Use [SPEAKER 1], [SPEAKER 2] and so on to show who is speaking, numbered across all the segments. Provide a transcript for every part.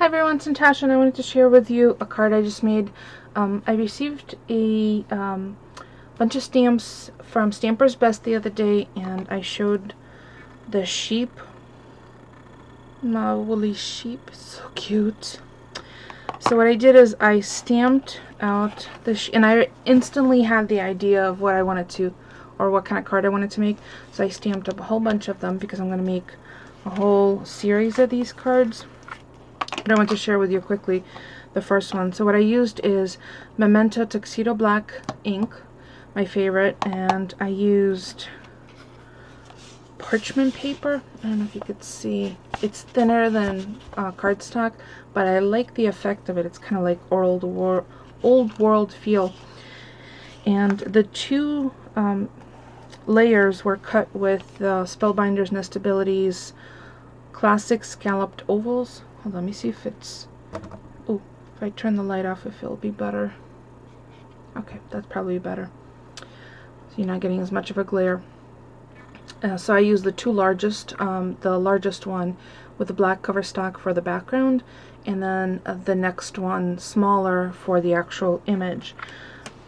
[SPEAKER 1] Hi everyone, it's Natasha and I wanted to share with you a card I just made. I received a bunch of stamps from StampersBest the other day and I showed the sheep. My woolly sheep, so cute. So what I did is I stamped out the and I instantly had the idea of what I wanted to, or what kind of card I wanted to make. So I stamped up a whole bunch of them because I'm going to make a whole series of these cards. But I want to share with you quickly the first one. So what I used is Memento Tuxedo Black ink, my favorite, and I used parchment paper. I don't know if you could see. It's thinner than cardstock, but I like the effect of it. It's kind of like old world feel. And the two layers were cut with Spellbinders Nestabilities classic scalloped ovals. Hold on, let me see if it's... Oh, if I turn the light off, if it'll be better. Okay, that's probably better. So you're not getting as much of a glare. So I used the two largest, the largest one with the black cover stock for the background, and then the next one smaller for the actual image.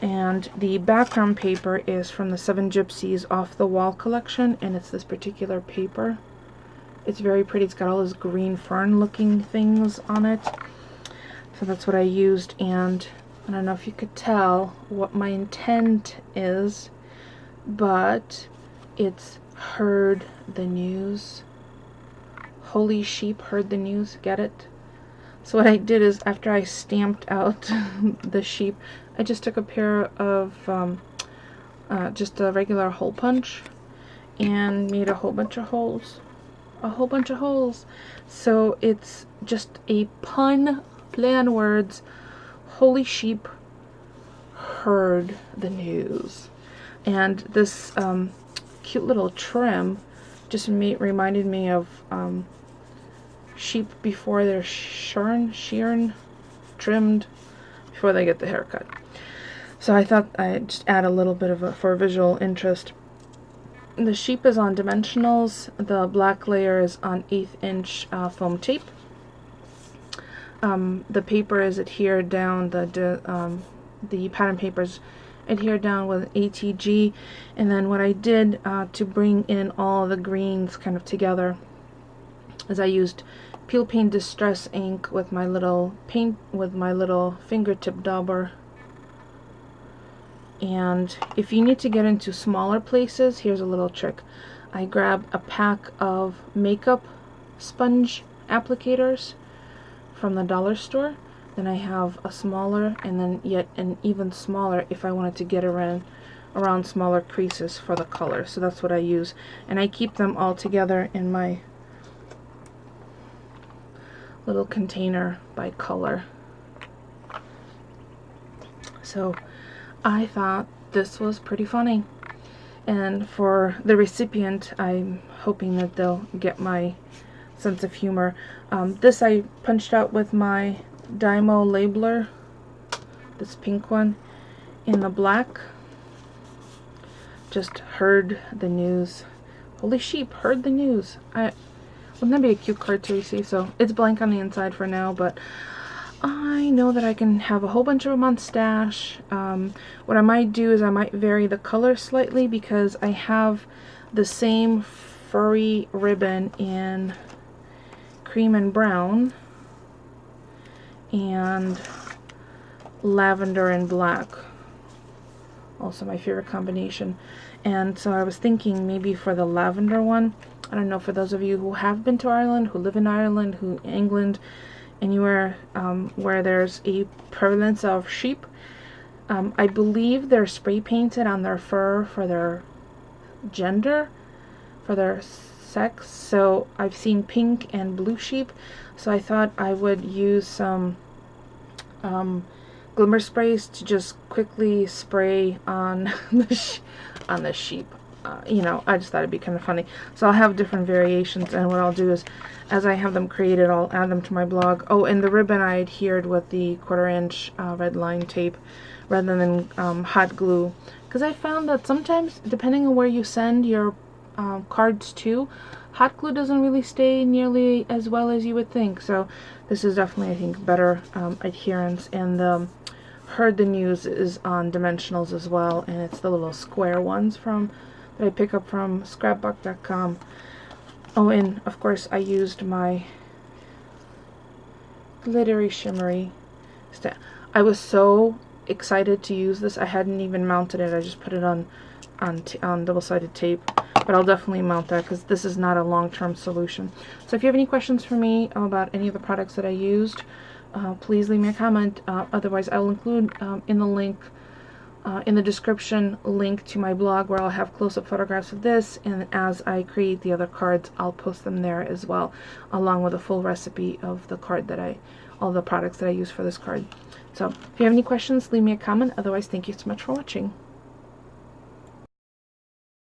[SPEAKER 1] And the background paper is from the Seven Gypsies Off the Wall collection, and it's this particular paper. It's very pretty. It's got all those green fern looking things on it. So that's what I used, and I don't know if you could tell what my intent is, but it's heard the news. Holy sheep heard the news. Get it? So what I did is, after I stamped out the sheep, I just took a pair of just a regular hole punch and made a whole bunch of holes. So it's just a pun, play on words. Holy sheep heard the news. And this cute little trim just reminded me of sheep before they're sheared, trimmed, before they get the haircut. So I thought I'd just add a little bit of for visual interest. The sheep is on dimensionals. The black layer is on 1/8 inch foam tape. The paper is adhered down. The pattern papers adhered down with ATG. And then what I did to bring in all the greens kind of together is I used Peel Paint Distress ink with my little fingertip dauber. And if you need to get into smaller places, here's a little trick. I grab a pack of makeup sponge applicators from the dollar store. Then I have a smaller, and then yet an even smaller if I wanted to get around smaller creases for the color. So that's what I use. And I keep them all together in my little container by color. So I thought this was pretty funny, and for the recipient, I'm hoping that they'll get my sense of humor. This I punched out with my Dymo labeler, this pink one, in the black. Just heard the news. Holy sheep heard the news. Wouldn't that be a cute card to receive? So it's blank on the inside for now, but I know that I can have a whole bunch of them on stash. What I might do is I might vary the color slightly, because I have the same furry ribbon in cream and brown and lavender and black. Also my favorite combination. And so I was thinking maybe for the lavender one, I don't know, for those of you who have been to Ireland, who live in Ireland, England, anywhere where there's a prevalence of sheep, I believe they're spray painted on their fur for their gender, for their sex. So I've seen pink and blue sheep, so I thought I would use some glimmer sprays to just quickly spray on the sheep. You know, I just thought it'd be kind of funny. So I'll have different variations, and what I'll do is, as I have them created, I'll add them to my blog. Oh, and the ribbon I adhered with the 1/4 inch red line tape rather than hot glue, because I found that sometimes, depending on where you send your cards to, hot glue doesn't really stay nearly as well as you would think. So this is definitely, I think, better adherence. And Heard the News is on dimensionals as well, and it's the little square ones that I pick up from scrapbook.com. Oh, and of course I used my glittery shimmery stamp. I was so excited to use this. I hadn't even mounted it. I just put it on double-sided tape, but I'll definitely mount that because this is not a long-term solution. So if you have any questions for me about any of the products that I used, please leave me a comment. Otherwise, I will include in the description link to my blog where I'll have close-up photographs of this, and as I create the other cards, I'll post them there as well, along with a full recipe of the card all the products that I use for this card. So if you have any questions, leave me a comment. Otherwise, thank you so much for watching.